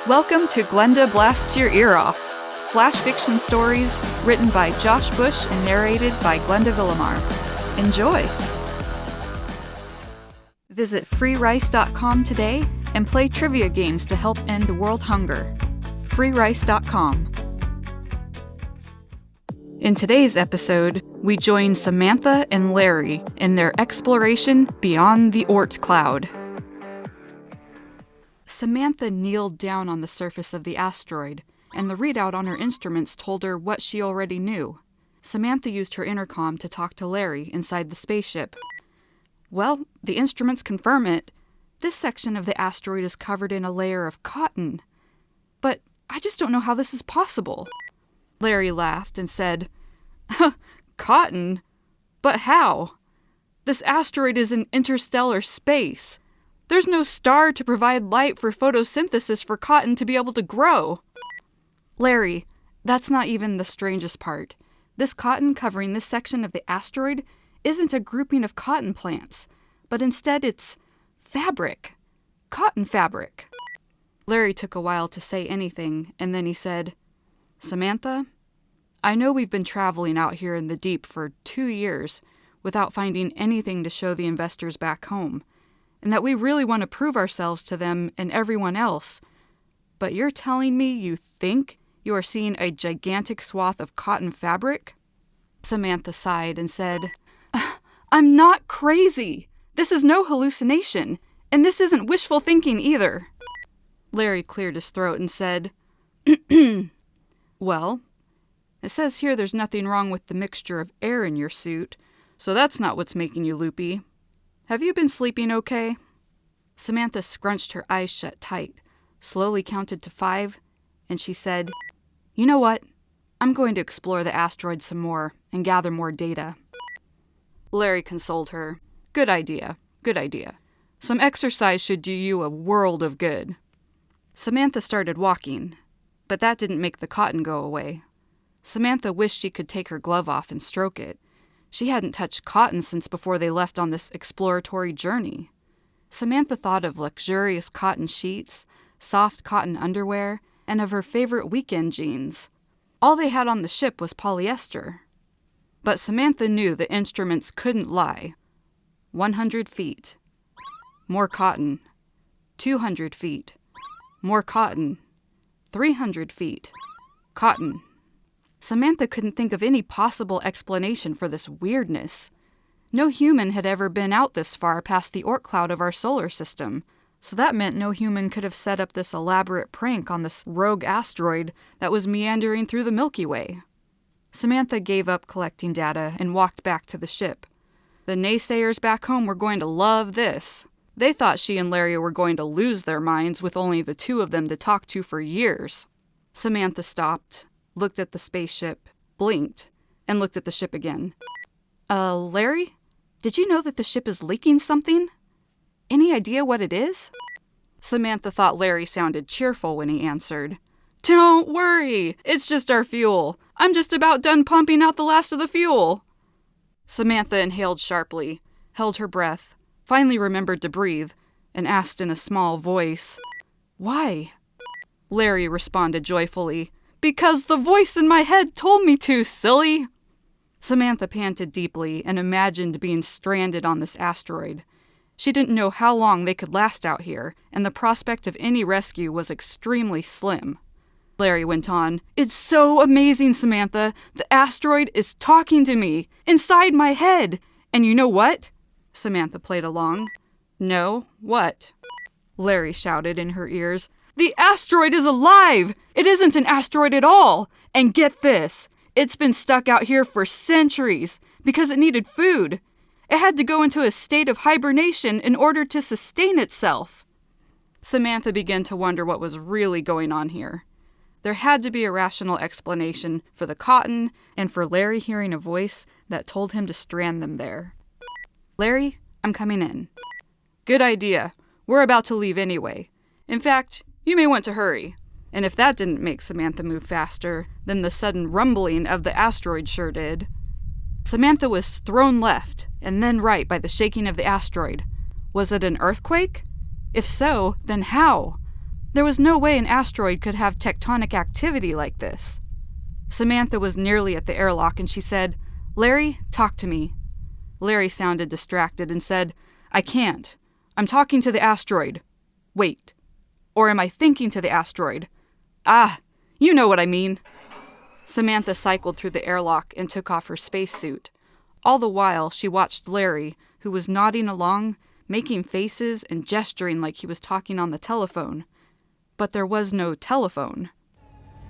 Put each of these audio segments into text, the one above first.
Welcome to Glenda Blasts Your Ear Off, flash fiction stories written by Josh Busch and narrated by Glenda Villamar. Enjoy! Visit freerice.com today and play trivia games to help end world hunger. freerice.com. In today's episode, we join Samantha and Larry in their exploration beyond the Oort cloud. Samantha kneeled down on the surface of the asteroid, and the readout on her instruments told her what she already knew. Samantha used her intercom to talk to Larry inside the spaceship. Well, the instruments confirm it. This section of the asteroid is covered in a layer of cotton. But I just don't know how this is possible. Larry laughed and said, "Cotton? But how? This asteroid is in interstellar space. There's no star to provide light for photosynthesis for cotton to be able to grow." Larry, that's not even the strangest part. This cotton covering this section of the asteroid isn't a grouping of cotton plants, but instead it's fabric. Cotton fabric. Larry took a while to say anything, and then he said, "Samantha, I know we've been traveling out here in the deep for 2 years without finding anything to show the investors back home, and that we really want to prove ourselves to them and everyone else. But you're telling me you think you are seeing a gigantic swath of cotton fabric?" Samantha sighed and said, "I'm not crazy. This is no hallucination, and this isn't wishful thinking either." Larry cleared his throat and said, "Well, it says here there's nothing wrong with the mixture of air in your suit, so that's not what's making you loopy. Have you been sleeping okay?" Samantha scrunched her eyes shut tight, slowly counted to 5, and she said, "You know what? I'm going to explore the asteroid some more and gather more data." Larry consoled her. Good idea. Some exercise should do you a world of good." Samantha started walking, but that didn't make the cotton go away. Samantha wished she could take her glove off and stroke it. She hadn't touched cotton since before they left on this exploratory journey. Samantha thought of luxurious cotton sheets, soft cotton underwear, and of her favorite weekend jeans. All they had on the ship was polyester. But Samantha knew the instruments couldn't lie. 100 feet. More cotton. 200 feet. More cotton. 300 feet. Cotton. Samantha couldn't think of any possible explanation for this weirdness. No human had ever been out this far past the Oort cloud of our solar system, so that meant no human could have set up this elaborate prank on this rogue asteroid that was meandering through the Milky Way. Samantha gave up collecting data and walked back to the ship. The naysayers back home were going to love this. They thought she and Larry were going to lose their minds with only the two of them to talk to for years. Samantha stopped, looked at the spaceship, blinked, and looked at the ship again. Larry? Did you know that the ship is leaking something? Any idea what it is?" Samantha thought Larry sounded cheerful when he answered. "Don't worry, it's just our fuel. I'm just about done pumping out the last of the fuel." Samantha inhaled sharply, held her breath, finally remembered to breathe, and asked in a small voice, "Why?" Larry responded joyfully, "Because the voice in my head told me to, silly!" Samantha panted deeply and imagined being stranded on this asteroid. She didn't know how long they could last out here, and the prospect of any rescue was extremely slim. Larry went on, "It's so amazing, Samantha. The asteroid is talking to me, inside my head. And you know what?" Samantha played along. "No, what?" Larry shouted in her ears. "The asteroid is alive! It isn't an asteroid at all! And get this, it's been stuck out here for centuries because it needed food. It had to go into a state of hibernation in order to sustain itself." Samantha began to wonder what was really going on here. There had to be a rational explanation for the cotton and for Larry hearing a voice that told him to strand them there. "Larry, I'm coming in." "Good idea. We're about to leave anyway. In fact, you may want to hurry." And if that didn't make Samantha move faster, then the sudden rumbling of the asteroid sure did. Samantha was thrown left and then right by the shaking of the asteroid. Was it an earthquake? If so, then how? There was no way an asteroid could have tectonic activity like this. Samantha was nearly at the airlock and she said, "Larry, talk to me." Larry sounded distracted and said, "I can't. I'm talking to the asteroid. Wait. Or am I thinking to the asteroid? Ah, you know what I mean." Samantha cycled through the airlock and took off her spacesuit. All the while, she watched Larry, who was nodding along, making faces and gesturing like he was talking on the telephone. But there was no telephone.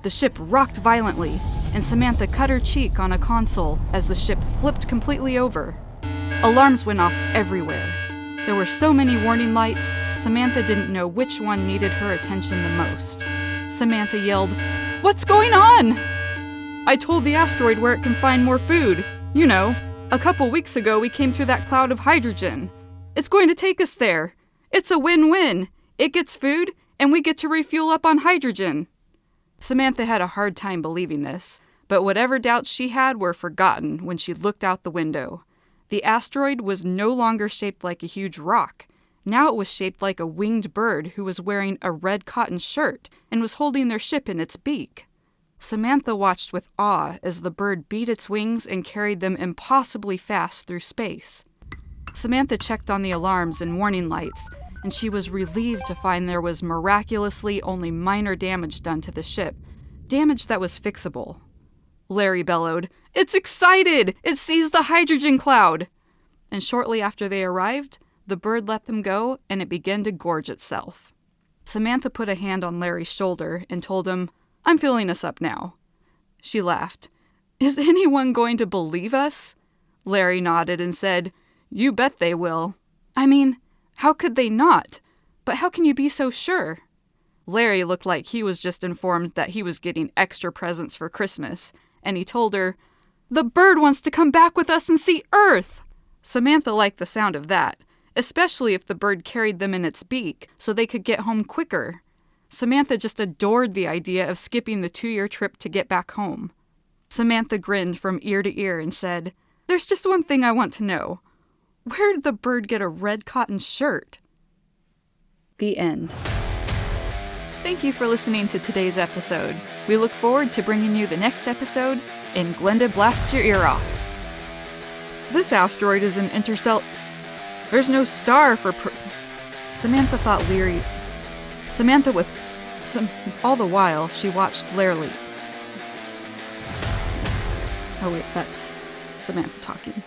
The ship rocked violently, and Samantha cut her cheek on a console as the ship flipped completely over. Alarms went off everywhere. There were so many warning lights, Samantha didn't know which one needed her attention the most. Samantha yelled, "What's going on?" "I told the asteroid where it can find more food. You know, a couple weeks ago we came through that cloud of hydrogen. It's going to take us there. It's a win-win. It gets food, and we get to refuel up on hydrogen." Samantha had a hard time believing this, but whatever doubts she had were forgotten when she looked out the window. The asteroid was no longer shaped like a huge rock. Now it was shaped like a winged bird who was wearing a red cotton shirt and was holding their ship in its beak. Samantha watched with awe as the bird beat its wings and carried them impossibly fast through space. Samantha checked on the alarms and warning lights, and she was relieved to find there was miraculously only minor damage done to the ship, damage that was fixable. Larry bellowed, "It's excited! It sees the hydrogen cloud!" And shortly after they arrived, the bird let them go and it began to gorge itself. Samantha put a hand on Larry's shoulder and told him, "I'm filling us up now." She laughed. "Is anyone going to believe us?" Larry nodded and said, "You bet they will." "I mean, how could they not? But how can you be so sure?" Larry looked like he was just informed that he was getting extra presents for Christmas, and he told her, "The bird wants to come back with us and see Earth!" Samantha liked the sound of that, especially if the bird carried them in its beak so they could get home quicker. Samantha just adored the idea of skipping the 2-year trip to get back home. Samantha grinned from ear to ear and said, "There's just one thing I want to know. Where did the bird get a red cotton shirt?" The end. Thank you for listening to today's episode. We look forward to bringing you the next episode in Glenda Blasts Your Ear Off. This asteroid is an There's no star for Samantha thought Leary. All the while, she watched Larry. Oh wait, that's Samantha talking.